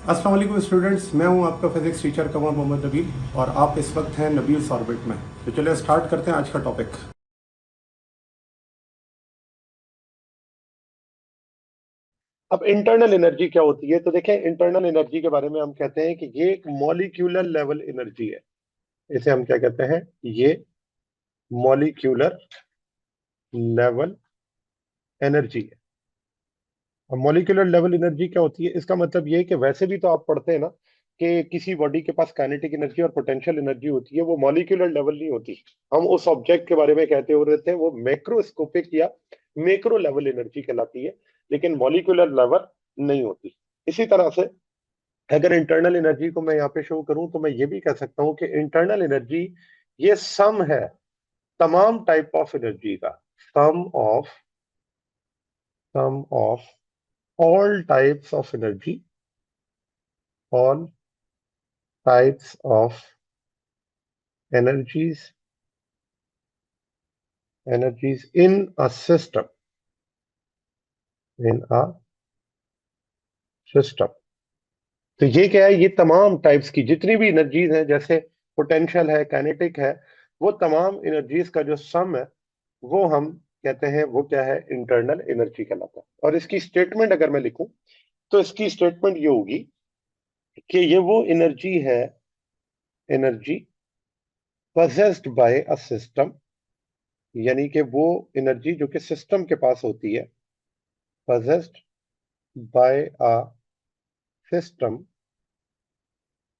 अस्सलाम वालेकुम स्टूडेंट्स, मैं हूं आपका फिजिक्स टीचर कमर मोहम्मद नबील और आप इस वक्त हैं नबील्स ऑर्बिट में। तो चलिए स्टार्ट करते हैं आज का टॉपिक। अब इंटरनल एनर्जी क्या होती है? तो देखें, इंटरनल एनर्जी के बारे में हम कहते हैं कि ये एक मॉलिक्यूलर लेवल एनर्जी है। इसे हम क्या कहते हैं? ये मॉलिक्यूलर लेवल एनर्जी है। अब मॉलिक्यूलर लेवल एनर्जी क्या होती है? इसका मतलब ये है कि वैसे भी तो आप पढ़ते हैं ना कि किसी बॉडी के पास काइनेटिक एनर्जी और पोटेंशियल एनर्जी होती है, वो मॉलिक्यूलर लेवल नहीं होती। हम उस ऑब्जेक्ट के बारे में कहते हो रहे थे, वो मैक्रोस्कोपिक या मैक्रो लेवल एनर्जी कहलाती है, लेकिन मॉलिक्यूलर लेवल नहीं होती। इसी तरह से अगर इंटरनल एनर्जी को मैं यहाँ पे शो करूं तो मैं ये भी कह सकता हूं कि इंटरनल एनर्जी ये सम है तमाम टाइप ऑफ एनर्जी का। Sum of sum of all types of energy, all types of energies energies in a system, in a system. तो ये क्या है? ये तमाम टाइप्स की जितनी भी एनर्जीज हैं, जैसे पोटेंशियल है, काइनेटिक है, वो तमाम एनर्जीज का जो सम है वो हम कहते हैं, वो क्या है? इंटरनल एनर्जी कहलाता है। और इसकी स्टेटमेंट अगर मैं लिखूं तो इसकी स्टेटमेंट ये होगी कि ये वो एनर्जी है, energy possessed by a system, यानी कि वो एनर्जी जो कि सिस्टम के पास होती है, possessed by a system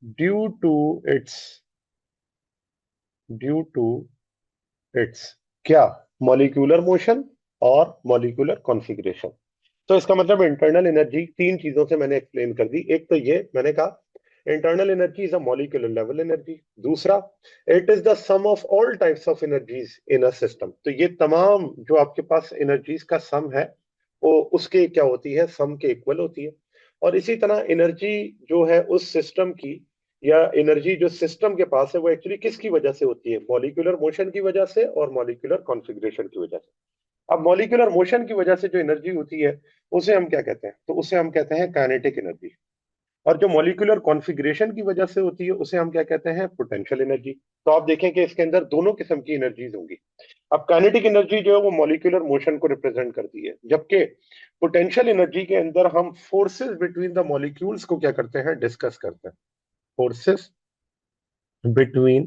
due to its due to its क्या? मॉलिक्यूलर मोशन और मॉलिक्यूलर कॉन्फ़िगरेशन। तो इसका मतलब इंटरनल एनर्जी तीन चीजों से मैंने एक्सप्लेन कर दी। एक तो ये मैंने कहा internal energy is a molecular level energy. दूसरा, it is the sum of all types of energies in a system. तो ये तमाम जो आपके पास एनर्जीज का सम है, वो उसके क्या होती है? सम के इक्वल होती है। और इसी तरह एनर्जी जो है उस सिस्टम की, या एनर्जी जो सिस्टम के पास है, वो एक्चुअली किसकी वजह से होती है? मॉलिक्यूलर मोशन की वजह से और मॉलिक्यूलर कॉन्फ़िगरेशन की वजह से। अब मॉलिक्यूलर मोशन की वजह से जो एनर्जी होती है उसे हम क्या कहते हैं? तो उसे हम कहते हैं काइनेटिक एनर्जी। और जो मॉलिक्यूलर कॉन्फ़िगरेशन की वजह से होती है उसे हम क्या कहते हैं? Potential energy. तो आप देखें कि इसके अंदर दोनों किस्म की एनर्जीज होंगी। अब काइनेटिक एनर्जी जो है वो मॉलिक्यूलर मोशन को रिप्रेजेंट करती है, जबकि पोटेंशियल एनर्जी के अंदर हम फोर्सेस बिटवीन द मॉलिक्यूल्स को क्या करते हैं? डिस्कस करते हैं। Forces between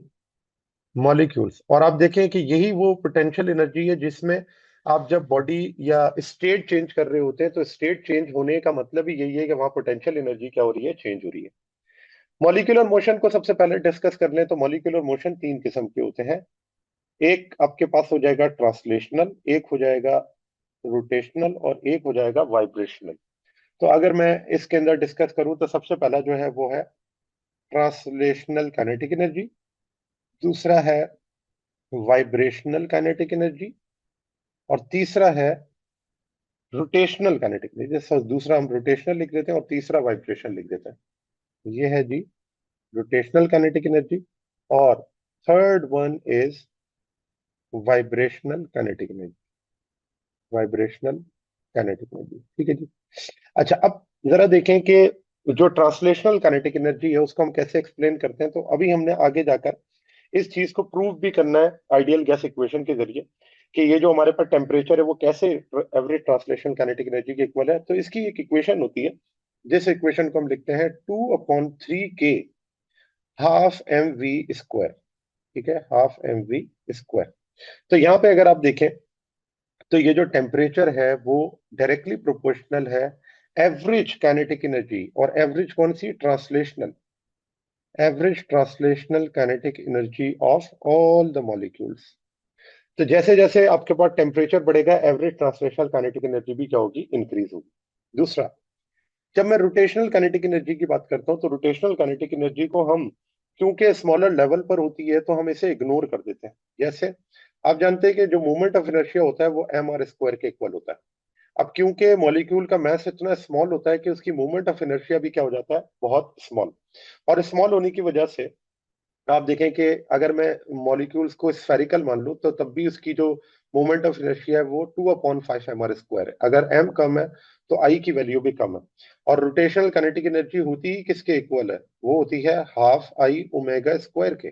molecules. और आप देखें कि यही वो पोटेंशियल एनर्जी है जिसमें आप जब बॉडी या स्टेट चेंज कर रहे होते हैं, तो स्टेट चेंज होने का मतलब ही यही है कि वहां पोटेंशियल एनर्जी क्या हो रही है? चेंज हो रही है। मॉलिक्यूलर मोशन को सबसे पहले डिस्कस कर लें तो मॉलिक्यूलर मोशन तीन किस्म के होते हैं। एक आपके पास हो जाएगा ट्रांसलेशनल, एक हो जाएगा रोटेशनल, और एक हो जाएगा वाइब्रेशनल। तो अगर मैं इसके अंदर डिस्कस करूं तो सबसे पहला जो है वो है ट्रांसलेशनल काइनेटिक एनर्जी। दूसरा है वाइब्रेशनल काइनेटिक एनर्जी। और तीसरा है रोटेशनल काइनेटिक एनर्जी। जैसे दूसरा हम रोटेशनल लिख देते हैं और तीसरा वाइब्रेशन लिख देते हैं। ये है जी रोटेशनल काइनेटिक एनर्जी। और third one is vibrational kinetic energy. Vibrational kinetic energy, ठीक है जी। अच्छा, अब जरा देखें कि जो ट्रांसलेशनल काइनेटिक एनर्जी है उसको हम कैसे एक्सप्लेन करते हैं। तो अभी हमने आगे जाकर इस चीज को प्रूव भी करना है आइडियल गैस इक्वेशन के जरिए कि ये जो हमारे पास टेम्परेचर है वो कैसे एवरेज ट्रांसलेशन काइनेटिक एनर्जी के इक्वल है। तो इसकी एक इक्वेशन होती है, जिस इक्वेशन को हम लिखते हैं 2/3 के हाफ एम वी स्क्वायर। ठीक है, हाफ एम वी स्क्वायर। तो यहाँ पे अगर आप देखें तो ये जो टेम्परेचर है वो डायरेक्टली प्रोपोर्शनल है एवरेज काइनेटिक एनर्जी। और एवरेज कौन सी? Translational, average translational kinetic energy of all the molecules. तो जैसे जैसे आपके पास टेम्परेचर बढ़ेगा, एवरेज ट्रांसलेशनल काइनेटिक एनर्जी भी क्या होगी? इंक्रीज होगी। दूसरा, जब मैं रोटेशनल काइनेटिक एनर्जी की बात करता हूं तो रोटेशनल काइनेटिक एनर्जी को हम, क्योंकि स्मॉलर लेवल पर होती है, तो हम इसे इग्नोर कर देते हैं। जैसे आप जानते हैं कि जो मोमेंट ऑफ इनर्शिया होता है वो एम आर स्क्वायर के इक्वल होता है। अब क्योंकि मॉलिक्यूल का मास इतना स्मॉल होता है कि उसकी मोमेंट ऑफ इनर्शिया भी क्या हो जाता है? बहुत स्मॉल। और स्मॉल होने की वजह से आप देखें कि अगर मैं मॉलिक्यूल्स को स्फेरिकल मान लूं तो तब भी उसकी जो मोमेंट ऑफ इनर्शिया है वो 2/5 एम आर स्क्वायर है। अगर एम कम है तो आई की वैल्यू भी कम है। और रोटेशनल काइनेटिक एनर्जी होती ही किसके इक्वल है? वो होती है हाफ आई ओमेगा स्क्वायर के।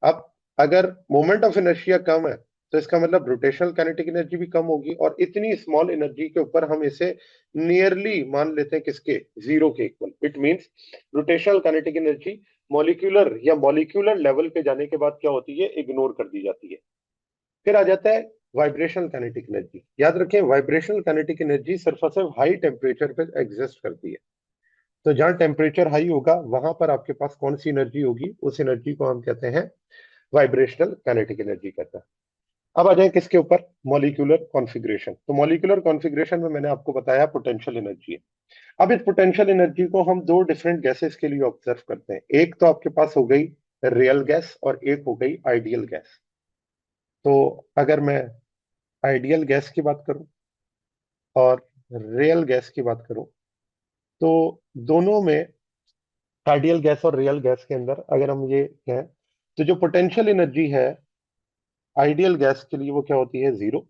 अब अगर मोमेंट ऑफ इनर्शिया कम है तो इसका मतलब रोटेशनल काइनेटिक एनर्जी भी कम होगी, और इतनी स्मॉल एनर्जी के ऊपर हम इसे नियरली मान लेते हैं किसके? जीरो के equal. It means rotational kinetic energy molecular या मॉलिक्यूलर लेवल पे जाने के बाद क्या होती है? इग्नोर कर दी जाती है। फिर आ जाता है वाइब्रेशनल काइनेटिक एनर्जी। याद रखें, वाइब्रेशनल काइनेटिक एनर्जी सिर्फ और सिर्फ हाई टेम्परेचर पे एग्जिस्ट करती है। तो जहां टेम्परेचर हाई होगा वहां पर आपके पास कौन सी एनर्जी होगी? उस एनर्जी को हम कहते हैं वाइब्रेशनल काइनेटिक एनर्जी कहते हैं। अब आ जाए किसके ऊपर? Molecular configuration. तो मॉलिक्यूलर कॉन्फ़िगरेशन में मैंने आपको बताया पोटेंशियल एनर्जी है। अब इस पोटेंशियल एनर्जी को हम दो डिफरेंट गैसेस के लिए ऑब्जर्व करते हैं। एक तो आपके पास हो गई रियल गैस और एक हो गई आइडियल गैस। तो अगर मैं आइडियल गैस की बात करूं और रियल गैस की बात करूं, तो दोनों में, आइडियल गैस और रियल गैस के अंदर अगर हम ये कहें, तो जो पोटेंशियल एनर्जी है आइडियल गैस के लिए वो क्या होती है? जीरो।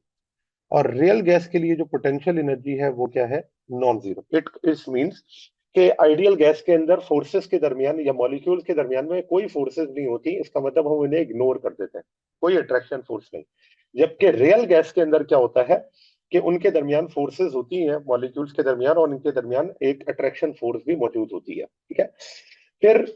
और रियल गैस के लिए जो पोटेंशियल एनर्जी है वो क्या है? Non zero. इट मींस कि आइडियल गैस के अंदर फोर्सेस के दरमियान या मॉलिक्यूल्स के दरमियान में कोई फोर्सेस नहीं होती। इसका मतलब हम इन्हें इग्नोर कर देते हैं, कोई अट्रैक्शन फोर्स नहीं। जबकि रियल गैस के अंदर क्या होता है कि उनके दरमियान फोर्सेस होती हैं, मॉलिक्यूल्स के दरमियान, और उनके दरमियान एक अट्रैक्शन फोर्स भी मौजूद होती है। ठीक है। फिर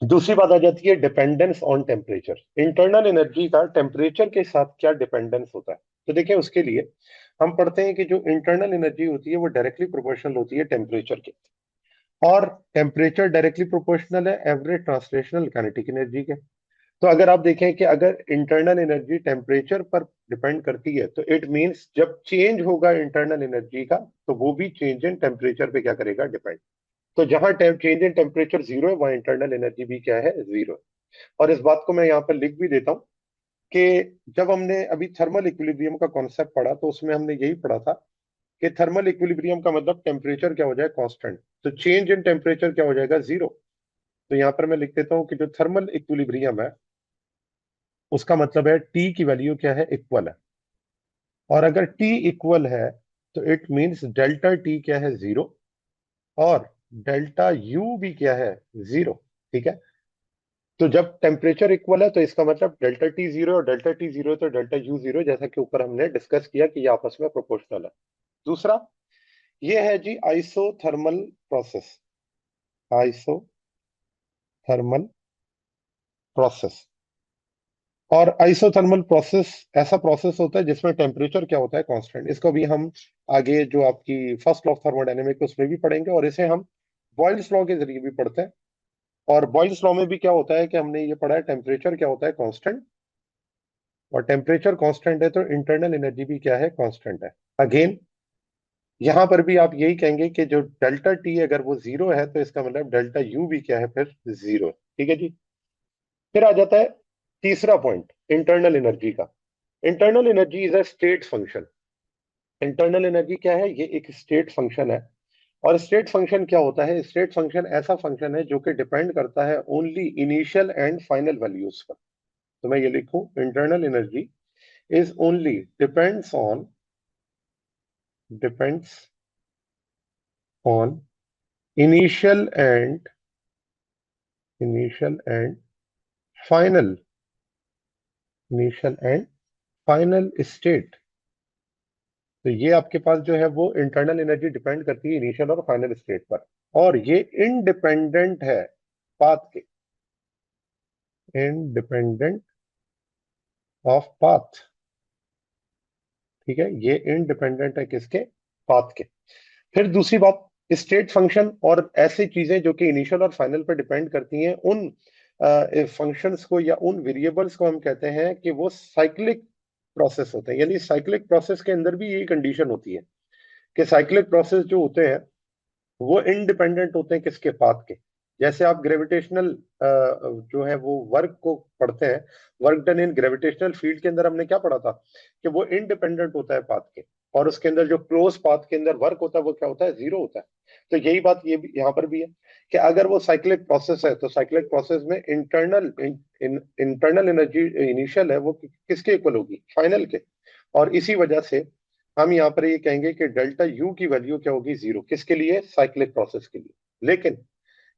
दूसरी बात आ जाती है dependence on temperature. Internal energy का टेम्परेचर के साथ क्या डिपेंडेंस होता है? तो देखिए, उसके लिए हम पढ़ते हैं कि जो इंटरनल एनर्जी होती है वो डायरेक्टली प्रोपोर्शनल होती है टेम्परेचर के। और टेम्परेचर डायरेक्टली प्रोपोर्शनल है एवरेज ट्रांसलेशनल काइनेटिक एनर्जी के। तो अगर आप देखें कि अगर इंटरनल एनर्जी टेम्परेचर पर डिपेंड करती है, तो इट मींस जब चेंज होगा इंटरनल एनर्जी का, तो वो भी चेंज इन टेम्परेचर पे क्या करेगा? डिपेंड। तो जहां चेंज इन टेम्परेचर जीरो है वहां इंटरनल एनर्जी भी क्या है? जीरो है। और इस बात को मैं यहाँ पर लिख भी देता हूँ कि जब हमने अभी थर्मल इक्विलिब्रियम का कॉन्सेप्ट पढ़ा तो उसमें हमने यही पढ़ा था कि थर्मल इक्विलिब्रियम का मतलब टेम्परेचर क्या हो जाए? कांस्टेंट। तो चेंज इन टेम्परेचर क्या हो जाएगा? जीरो। तो यहाँ पर मैं लिख देता हूँ कि जो थर्मल इक्विलिब्रियम है उसका मतलब है टी की वैल्यू क्या है? इक्वल है। और अगर टी इक्वल है तो इट मींस डेल्टा टी क्या है? जीरो। और डेल्टा यू भी क्या है? जीरो। ठीक है। तो जब टेम्परेचर इक्वल है तो इसका मतलब डेल्टा टी जीरो, और डेल्टा टी जीरो तो डेल्टा यू जीरो, जैसा कि ऊपर हमने डिस्कस किया कि ये आपस में प्रोपोर्शनल है। दूसरा ये है जी आइसोथर्मल प्रोसेस। Isothermal process. और आइसोथर्मल प्रोसेस ऐसा प्रोसेस होता है जिसमें टेम्परेचर क्या होता है? कांस्टेंट। इसको भी हम आगे जो आपकी फर्स्ट लॉ ऑफ थर्मोडायनेमिक्स उसमें भी पढ़ेंगे, और इसे हम बॉयल्स लॉ के जरिए भी पढ़ते हैं। और बॉयल्स लॉ में भी क्या होता है कि हमने ये पढ़ा है टेम्परेचर क्या होता है? कांस्टेंट। और टेम्परेचर कांस्टेंट है तो इंटरनल एनर्जी भी क्या है? कांस्टेंट है। अगेन यहां पर भी आप यही कहेंगे कि जो डेल्टा टी अगर वो जीरो है तो इसका मतलब डेल्टा यू भी क्या है? फिर जीरो है। ठीक है जी। फिर आ जाता है तीसरा पॉइंट इंटरनल एनर्जी का। Internal energy is a state function. Internal energy क्या है? ये एक स्टेट फंक्शन है। और स्टेट फंक्शन क्या होता है? स्टेट फंक्शन ऐसा फंक्शन है जो कि डिपेंड करता है only initial and final values पर। तो मैं ये लिखूं, internal energy is only depends on initial and initial and final initial and final state. तो ये आपके पास जो है वो इंटरनल एनर्जी डिपेंड करती है इनिशियल और फाइनल स्टेट पर। और ये इंडिपेंडेंट है पाथ के, इंडिपेंडेंट ऑफ पाथ। ठीक है, ये इंडिपेंडेंट है किसके? पाथ के। फिर दूसरी बात, स्टेट फंक्शन और ऐसी चीजें जो कि इनिशियल और फाइनल पर डिपेंड करती हैं, उन फंक्शंस को या उन वेरिएबल्स को हम कहते हैं कि वो साइक्लिक प्रोसेस होते हैं। यानी साइक्लिक प्रोसेस के अंदर भी यही कंडीशन होती है कि साइक्लिक प्रोसेस जो होते हैं वो इंडिपेंडेंट होते हैं किसके? पाथ के। जैसे आप ग्रेविटेशनल जो है वो वर्क को पढ़ते हैं, work done in gravitational field के अंदर हमने क्या पढ़ा था कि वो इंडिपेंडेंट होता है पाथ के। और उसके अंदर जो क्लोज पाथ के अंदर वर्क होता है वो क्या होता है? जीरो होता है। तो यही बात ये भी यहाँ पर भी है कि अगर वो साइक्लिक प्रोसेस है तो साइक्लिक प्रोसेस में इंटरनल एनर्जी इनिशियल है वो किसके इक्वल होगी? फाइनल के। और इसी वजह से हम यहाँ पर ये कहेंगे कि डेल्टा यू की वैल्यू क्या होगी, 0। किसके लिए? साइक्लिक प्रोसेस के लिए। लेकिन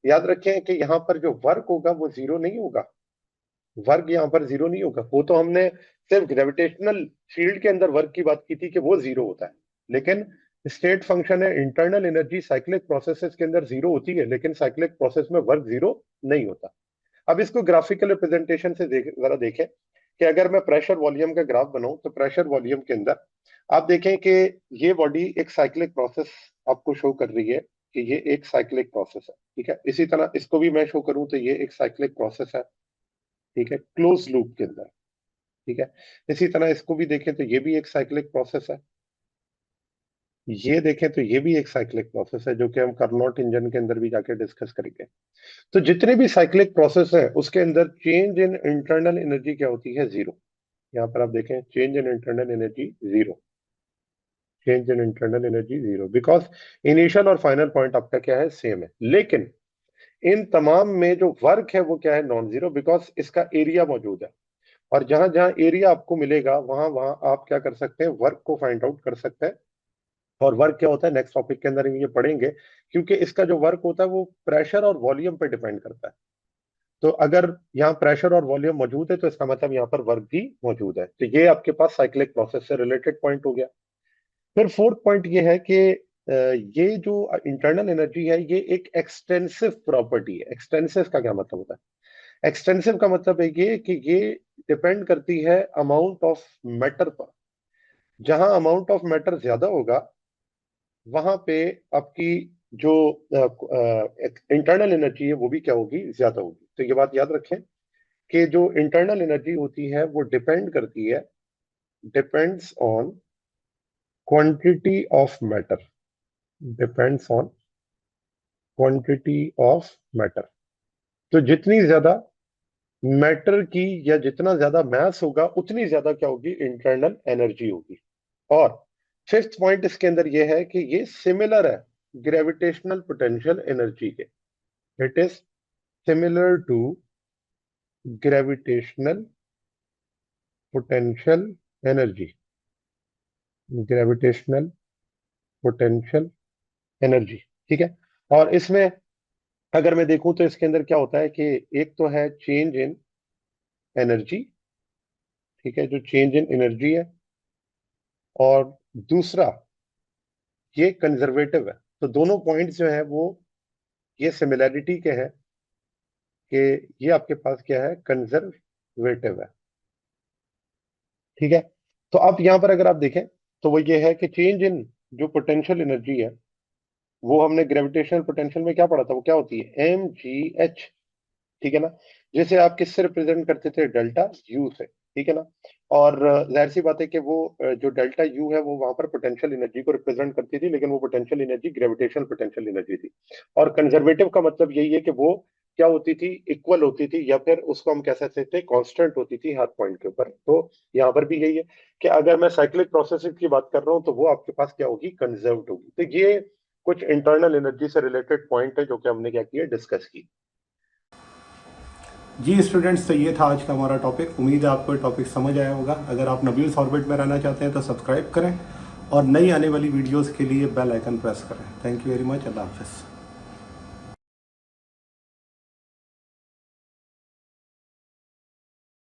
याद रखें कि यहाँ पर जो वर्क होगा वो 0 नहीं होगा। वर्क यहाँ पर 0 नहीं होगा। वो तो हमने सिर्फ ग्रेविटेशनल फील्ड के अंदर वर्क की बात की थी कि वो 0 होता है, लेकिन स्टेट फंक्शन है, इंटरनल एनर्जी साइक्लिक प्रोसेसेस के अंदर 0 होती है, लेकिन साइक्लिक प्रोसेस में वर्क 0 नहीं होता। अब इसको ग्राफिकल रिप्रेजेंटेशन से जरा देखें कि अगर मैं प्रेशर वॉल्यूम का ग्राफ बनाऊं तो प्रेशर वॉल्यूम के अंदर आप देखें कि ये बॉडी एक साइक्लिक प्रोसेस आपको शो कर रही है कि ये एक साइक्लिक प्रोसेस है। ठीक है, इसी तरह इसको भी मैं शो करूं तो ये एक साइक्लिक प्रोसेस है। ठीक है, क्लोज लूप के अंदर। ठीक है, इसी तरह इसको भी देखें तो ये भी एक साइक्लिक प्रोसेस है। ये देखें तो ये भी एक साइक्लिक प्रोसेस है, जो कि हम कार्नोट इंजन के अंदर भी जाके डिस्कस करेंगे। तो जितने भी साइक्लिक प्रोसेस है उसके अंदर चेंज इन इंटरनल एनर्जी क्या होती है? 0। यहाँ पर आप देखें, change in internal energy 0। Change in internal energy 0, because initial और फाइनल पॉइंट आपका क्या है? सेम है। लेकिन इन तमाम में जो वर्क है वो क्या है? नॉन जीरो, बिकॉज इसका एरिया मौजूद है। और जहां जहां एरिया आपको मिलेगा वहां वहां आप क्या कर सकते हैं? वर्क को फाइंड आउट कर सकते हैं। और वर्क क्या होता है नेक्स्ट टॉपिक के अंदर हम ये पढ़ेंगे, क्योंकि इसका जो वर्क होता है वो प्रेशर और वॉल्यूम पे डिपेंड करता है। तो अगर यहाँ प्रेशर और वॉल्यूम मौजूद है तो इसका मतलब यहाँ पर वर्क भी मौजूद है। तो ये आपके पास साइक्लिक प्रोसेस से रिलेटेड पॉइंट हो गया। फिर फोर्थ पॉइंट ये है कि ये जो इंटरनल एनर्जी है ये एक एक्सटेंसिव प्रॉपर्टी है। एक्सटेंसिव का क्या मतलब होता है? एक्सटेंसिव का मतलब है ये कि ये डिपेंड करती है अमाउंट ऑफ मैटर पर। जहां अमाउंट ऑफ मैटर ज्यादा होगा वहां पे आपकी जो इंटरनल एनर्जी है वो भी क्या होगी? ज्यादा होगी। तो ये बात याद रखें कि जो इंटरनल एनर्जी होती है वो डिपेंड करती है, depends on quantity of matter. Depends on quantity of matter. तो जितनी ज्यादा मैटर की या जितना ज्यादा मैस होगा उतनी ज्यादा क्या होगी? इंटरनल एनर्जी होगी। और फिफ्थ पॉइंट इसके अंदर यह है कि ये सिमिलर है ग्रेविटेशनल पोटेंशियल एनर्जी के। It is similar to gravitational potential energy. Gravitational potential energy. ठीक है, और इसमें अगर मैं देखूं तो इसके अंदर क्या होता है कि एक तो है चेंज इन एनर्जी। ठीक है, जो चेंज इन एनर्जी है, और दूसरा ये कंजर्वेटिव है। तो दोनों पॉइंट्स जो है वो ये सिमिलैरिटी के हैं कि ये आपके पास क्या है? कंजर्वेटिव है। ठीक है, तो अब यहां पर अगर आप देखें तो वो ये है कि चेंज इन जो पोटेंशियल एनर्जी है वो हमने ग्रेविटेशनल पोटेंशियल में क्या पढ़ा था? वो क्या होती है? mgh। ठीक है ना, जिसे आप किससे रिप्रेजेंट करते थे? डेल्टा यू से। ठीक है ना, और जाहिर सी बात है कि वो जो डेल्टा यू है वो वहां पर पोटेंशियल एनर्जी को रिप्रेजेंट करती थी, लेकिन वो potential energy gravitational potential energy थी। और कंजर्वेटिव का मतलब यही है कि वो क्या होती थी? इक्वल होती थी, या फिर उसको हम कह सकते थे कांस्टेंट होती थी हर पॉइंट के ऊपर। तो यहाँ पर भी यही है कि अगर मैं साइक्लिक प्रोसेस की बात कर रहा हूँ तो वो आपके पास क्या होगी? कंजर्व्ड होगी। तो ये कुछ इंटरनल एनर्जी से रिलेटेड पॉइंट है जो कि हमने क्या किया? डिस्कस की। जी स्टूडेंट्स, तो ये था आज का हमारा टॉपिक। उम्मीद है आपको टॉपिक समझ आया होगा। अगर आप नबील्स ऑर्बिट में रहना चाहते हैं तो सब्सक्राइब करें और नई आने वाली वीडियोस के लिए बेल आइकन प्रेस करें। Thank you very much. अल्लाह हाफिज़।